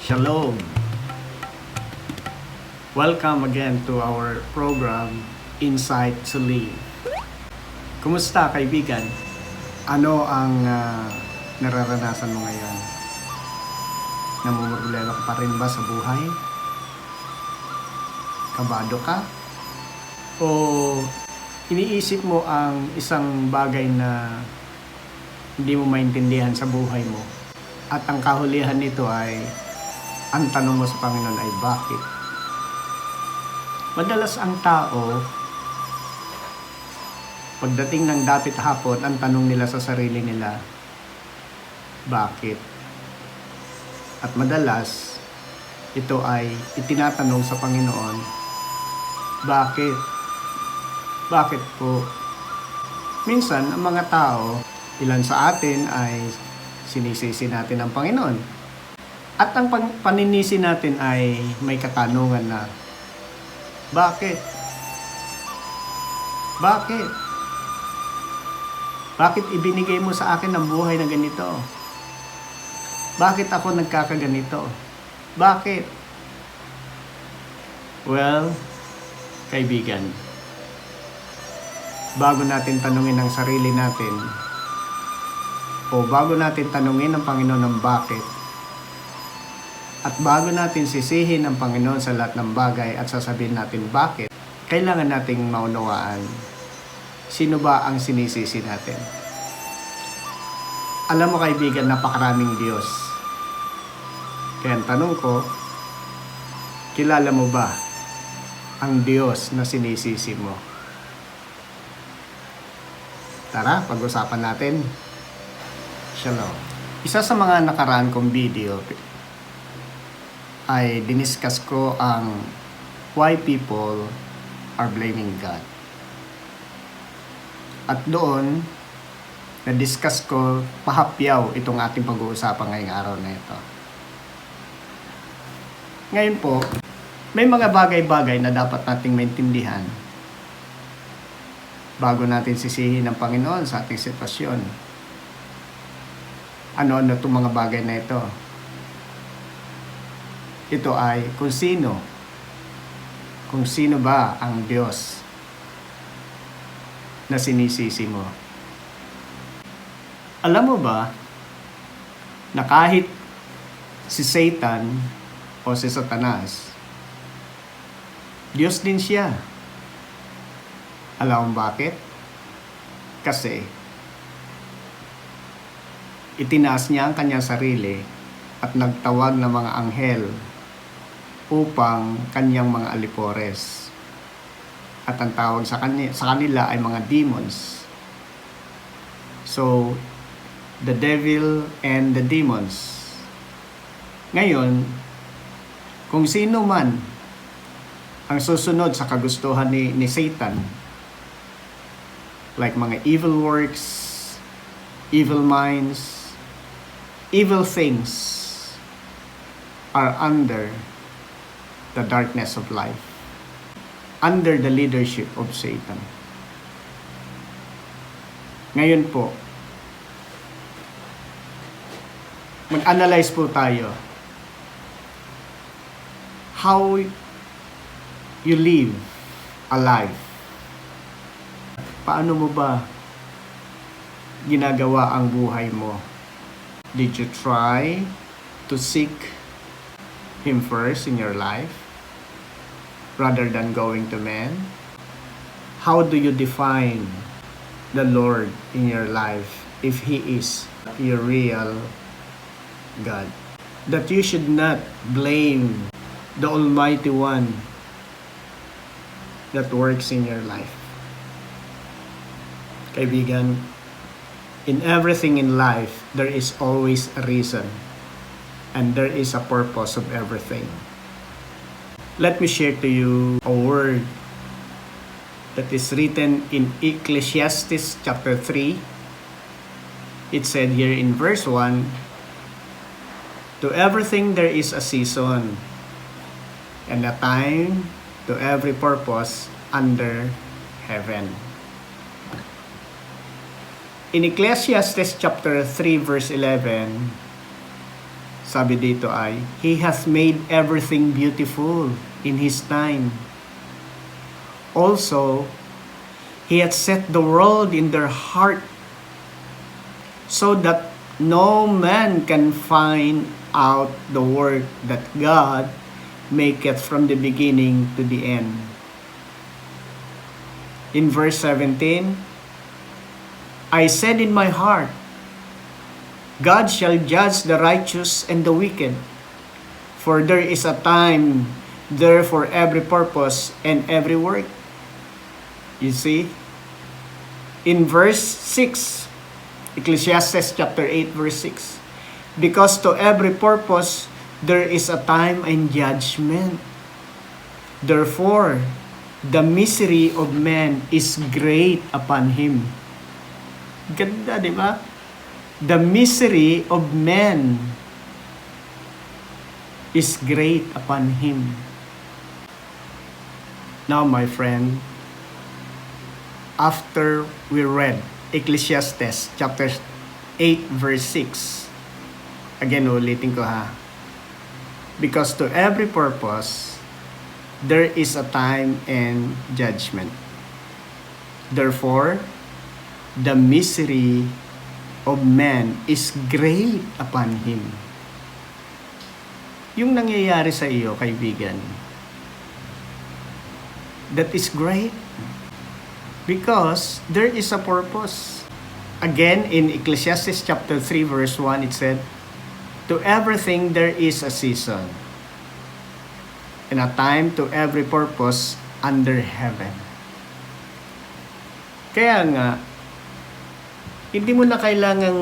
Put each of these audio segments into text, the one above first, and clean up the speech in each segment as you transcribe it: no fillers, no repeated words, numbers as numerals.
Shalom! Welcome again to our program, Insight to Live. Kumusta kaibigan? Ano ang nararanasan mo ngayon? Namumroblema ka pa rin ba sa buhay? Kabado ka? O iniisip mo ang isang bagay na hindi mo maintindihan sa buhay mo? At ang kahulihan nito ay ang tanong mo sa Panginoon ay bakit? Madalas ang tao, pagdating ng dapit hapon, ang tanong nila sa sarili nila, bakit? At madalas, ito ay itinatanong sa Panginoon, bakit? Bakit po? Minsan, ang mga tao, ilan sa atin ay sinisisi natin ang Panginoon. At ang paninisi natin ay may katanungan na, bakit? Bakit? Bakit ibinigay mo sa akin ang buhay na ganito? Bakit ako nagkakaganito? Bakit? Well, kaibigan, bago natin tanungin ang sarili natin, o bago natin tanungin ang Panginoon ng bakit, at bago natin sisihin ang Panginoon sa lahat ng bagay at sasabihin natin bakit, kailangan nating maunawaan sino ba ang sinisisi natin. Alam mo kaibigan, napakaraming Diyos. Kaya ang tanong ko, kilala mo ba ang Diyos na sinisisi mo? Tara, pag-usapan natin. Shalom. Isa sa mga nakaraan kong video ay diniscuss ko ang why people are blaming God. At doon, na-discuss ko pahapyaw itong ating pag-uusapan ngayong araw na ito. Ngayon po, may mga bagay-bagay na dapat nating maintindihan bago natin sisihin ang Panginoon sa ating sitwasyon. Ano-ano itong mga bagay na ito? Ito ay kung sino ba ang Diyos na sinisisi mo. Alam mo ba na kahit si Satan o si Satanas, Diyos din siya. Alam mo bakit? Kasi itinaas niya ang kanyang sarili at nagtawag ng mga anghel upang kanyang mga alipores. At ang tawag sa kanila ay mga demons. So, the devil and the demons. Ngayon, kung sino man ang susunod sa kagustuhan ni Satan, like mga evil works, evil minds, evil things, are under the darkness of life, under the leadership of Satan. Ngayon po, mag-analyze po tayo how you live a life. Paano mo ba ginagawa ang buhay mo? Did you try to seek Him first in your life rather than going to men? How do you define the Lord in your life if He is your real God? That you should not blame the Almighty One that works in your life. Kaibigan, in everything in life, there is always a reason and there is a purpose of everything. Let me share to you a word that is written in Ecclesiastes chapter 3. It said here in verse 1, to everything there is a season and a time to every purpose under heaven. In Ecclesiastes chapter 3 verse 11, sabi dito ay, He hath made everything beautiful in His time. Also, He hath set the world in their heart, so that no man can find out the work that God maketh from the beginning to the end. In verse 17, I said in my heart, God shall judge the righteous and the wicked, for there is a time there for every purpose and every work. You see? In verse 6, Ecclesiastes chapter 8 verse 6, because to every purpose there is a time and judgment. Therefore, the misery of man is great upon him. Ganda, di ba? The misery of man is great upon him. Now, my friend, after we read Ecclesiastes chapter 8 verse 6, again, ulitin ko ha. Because to every purpose, there is a time and judgment. Therefore, the misery of man is great upon him. Yung nangyayari sa iyo, kaibigan, that is great because there is a purpose. Again, in Ecclesiastes chapter 3 verse 1, it said, to everything there is a season, and a time to every purpose under heaven. Kaya nga, hindi mo na kailangang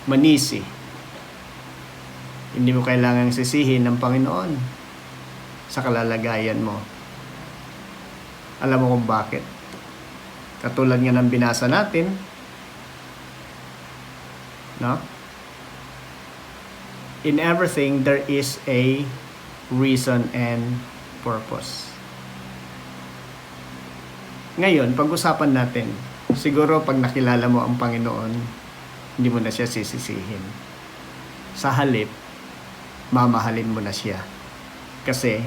manisi. Hindi mo kailangang sisihin ng Panginoon sa kalalagayan mo. Alam mo kung bakit? Katulad nga ng binasa natin, no? In everything, there is a reason and purpose. Ngayon, pag-usapan natin, siguro pag nakilala mo ang Panginoon, hindi mo na siya sisisihin. Sa halip, mamahalin mo na siya. Kasi,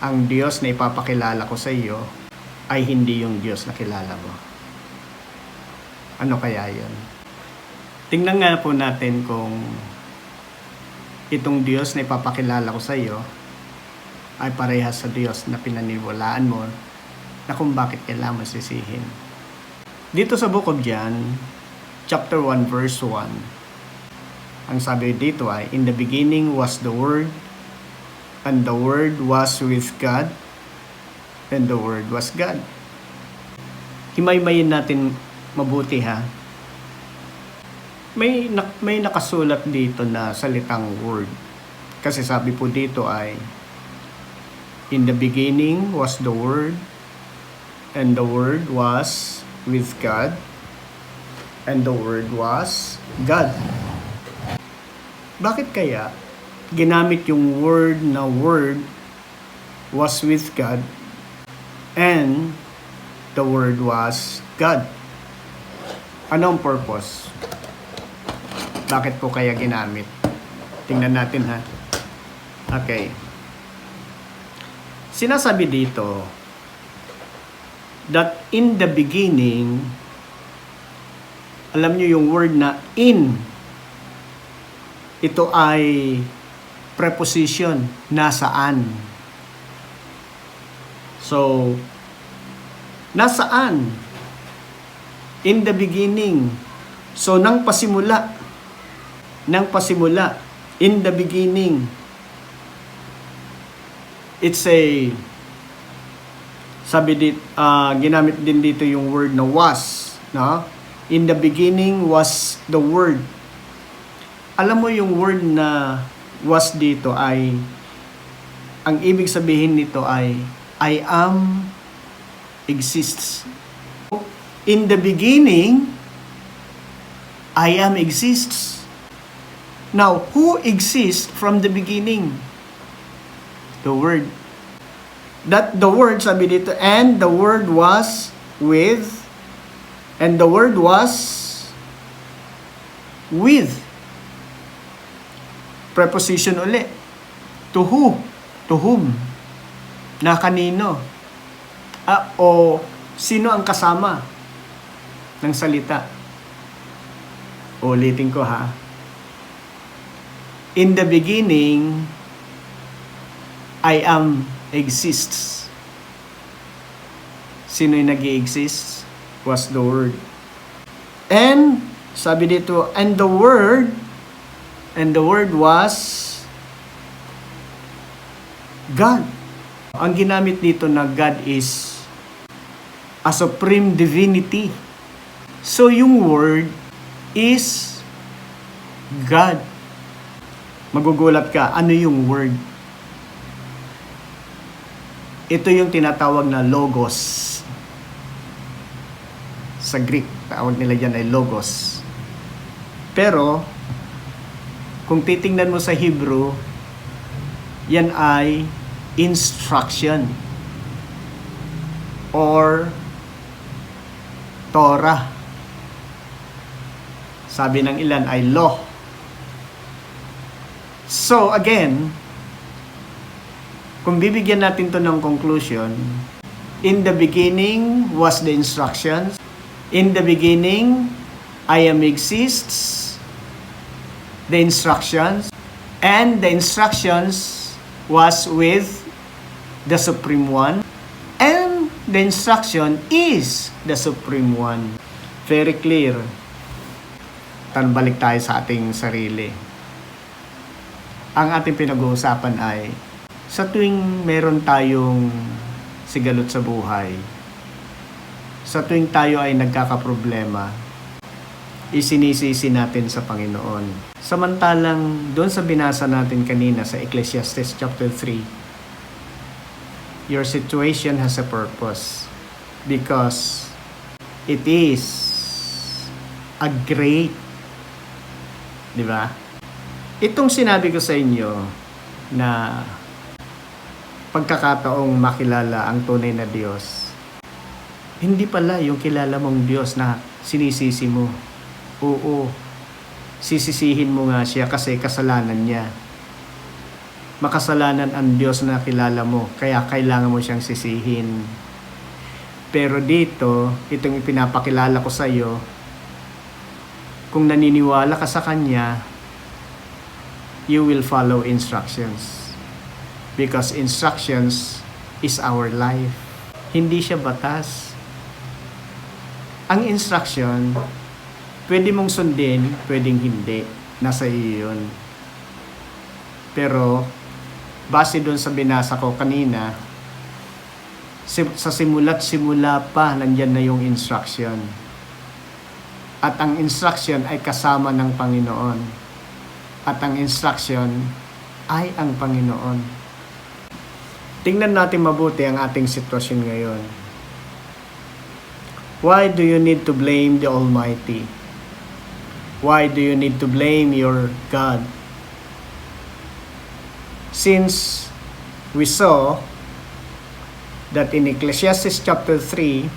ang Diyos na ipapakilala ko sa iyo ay hindi yung Diyos na kilala mo. Ano kaya yun? Tingnan nga po natin kung itong Diyos na ipapakilala ko sa iyo ay parehas sa Diyos na pinaniwalaan mo na kung bakit kailangan sisihin. Dito sa Book of John, chapter 1, verse 1, ang sabi dito ay, in the beginning was the Word, and the Word was with God, and the Word was God. Himay-mayin natin mabuti ha. May nakasulat dito na salitang Word. Kasi sabi po dito ay, in the beginning was the Word, and the Word was with God, and the Word was God. Bakit kaya ginamit yung word na Word was with God and the Word was God? Anong purpose? Bakit po kaya ginamit? Tingnan natin ha. Okay. Sinasabi dito that in the beginning, alam nyo yung word na in, ito ay preposition, nasaan. So, nasaan? In the beginning. So, nang pasimula, in the beginning, it's a, sabi dito, ginamit din dito yung word na was, no? In the beginning was the Word. Alam mo yung word na was dito ay, ang ibig sabihin nito ay, I am exists. In the beginning, I am exists. Now, who exists from the beginning? The Word. That the Word, sabi dito, and the Word was with, and the Word was with. Preposition uli. To who? To whom? Na kanino? O sino ang kasama ng salita? Ulitin ko ha. In the beginning, I am exists. Sino yung nag-i-exist? Was the Word. And, sabi dito, and the Word was God. Ang ginamit dito na God is a supreme divinity. So, yung Word is God. Magugulat ka, ano yung Word? Ito yung tinatawag na logos. Sa Greek, tawag nila yan ay logos. Pero, kung titingnan mo sa Hebrew, yan ay instruction or Torah. Sabi ng ilan ay law. So, again, kung bibigyan natin to ng conclusion, in the beginning was the instructions. In the beginning, I am exists. The instructions. And the instructions was with the Supreme One. And the instruction is the Supreme One. Very clear. Balik tayo sa ating sarili. Ang ating pinag-uusapan ay sa tuwing meron tayong sigalot sa buhay, sa tuwing tayo ay nagkakaproblema, isinisisi natin sa Panginoon. Samantalang doon sa binasa natin kanina sa Ecclesiastes chapter 3, your situation has a purpose because it is a great, di ba? Itong sinabi ko sa inyo na pagkakataong makilala ang tunay na Diyos, hindi pala yung kilala mong Diyos na sinisisi mo. Oo, sisisihin mo nga siya kasi kasalanan niya. Makasalanan ang Diyos na kilala mo, kaya kailangan mo siyang sisihin. Pero dito, itong ipinapakilala ko sa iyo, kung naniniwala ka sa Kanya, you will follow instructions. Because instructions is our life. Hindi siya batas. Ang instruction, pwede mong sundin, pwedeng hindi. Nasa iyo yun. Pero, base doon sa binasa ko kanina, sa simula't simula pa, nandyan na yung instruction. At ang instruction ay kasama ng Panginoon. At ang instruction ay ang Panginoon. Tingnan natin mabuti ang ating sitwasyon ngayon. Why do you need to blame the Almighty? Why do you need to blame your God? Since we saw that in Ecclesiastes chapter 3,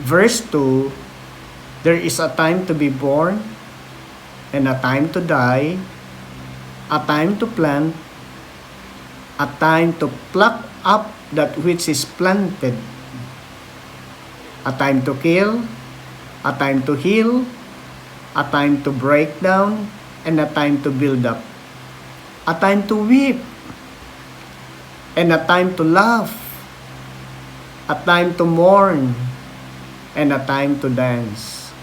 verse 2, there is a time to be born and a time to die, a time to plant, a time to pluck up that which is planted, a time to kill, a time to heal, a time to break down, and a time to build up, a time to weep, and a time to laugh, a time to mourn, and a time to dance,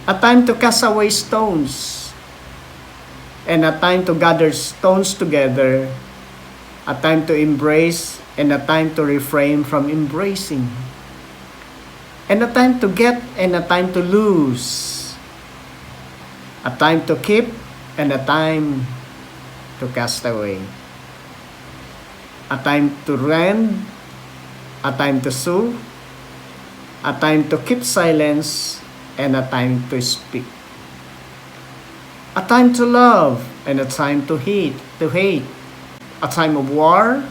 a time to cast away stones, and a time to gather stones together, a time to embrace, and a time to refrain from embracing, and a time to get, and a time to lose, a time to keep, and a time to cast away, a time to rend, a time to sue, a time to keep silence, and a time to speak, a time to love, and a time to hate, a time of war,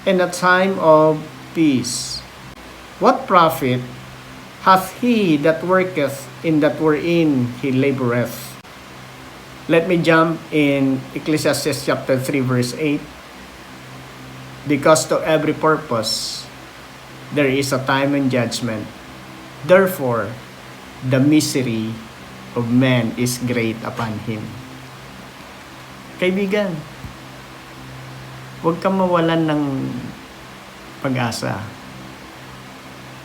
and a time of peace. What profit hath he that worketh in that wherein he laboureth? Let me jump in Ecclesiastes chapter 3 verse 8. Because to every purpose, there is a time and judgment. Therefore, the misery of man is great upon him. Kaibigan, huwag kang mawalan ng pag-asa.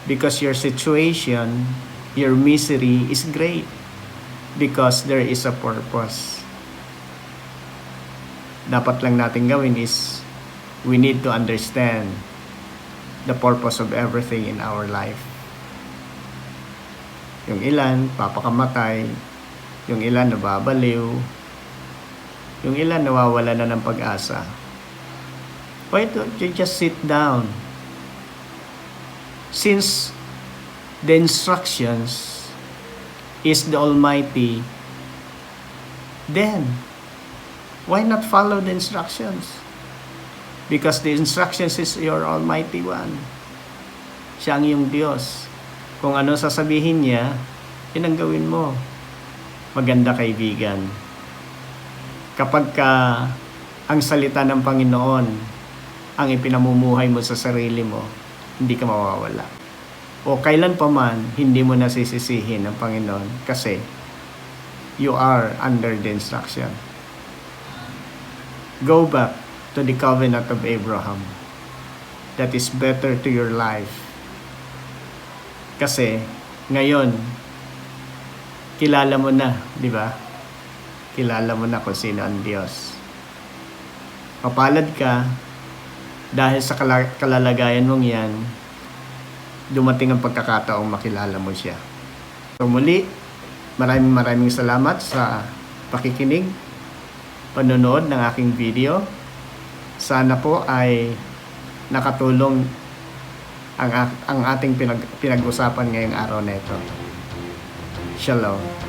Because your situation, your misery is great. Because there is a purpose. Dapat lang natin gawin is, we need to understand the purpose of everything in our life. Yung ilan, papakamatay. Yung ilan, nababaliw. Yung ilan, nawawala na ng pag-asa. Why don't you just sit down? Since the instructions is the Almighty, then why not follow the instructions? Because the instructions is your Almighty One. Siya ang iyong Diyos. Kung ano sasabihin niya, yun ang gawin mo. Maganda, kaibigan. Kapag ang salita ng Panginoon ang ipinamumuhay mo sa sarili mo, hindi ka mawawala. O kailan pa man, hindi mo nasisisihin ng Panginoon kasi you are under the instruction. Go back to the covenant of Abraham. That is better to your life. Kasi ngayon, kilala mo na, di ba? Kilala mo na kung sino ang Diyos. Mapalad ka dahil sa kalalagayan mong yan, dumating ang pagkakataong makilala mo siya. So muli, maraming salamat sa pakikinig, panonood ng aking video. Sana po ay nakatulong ang ating pinag-usapan ngayong araw na ito. Shalom.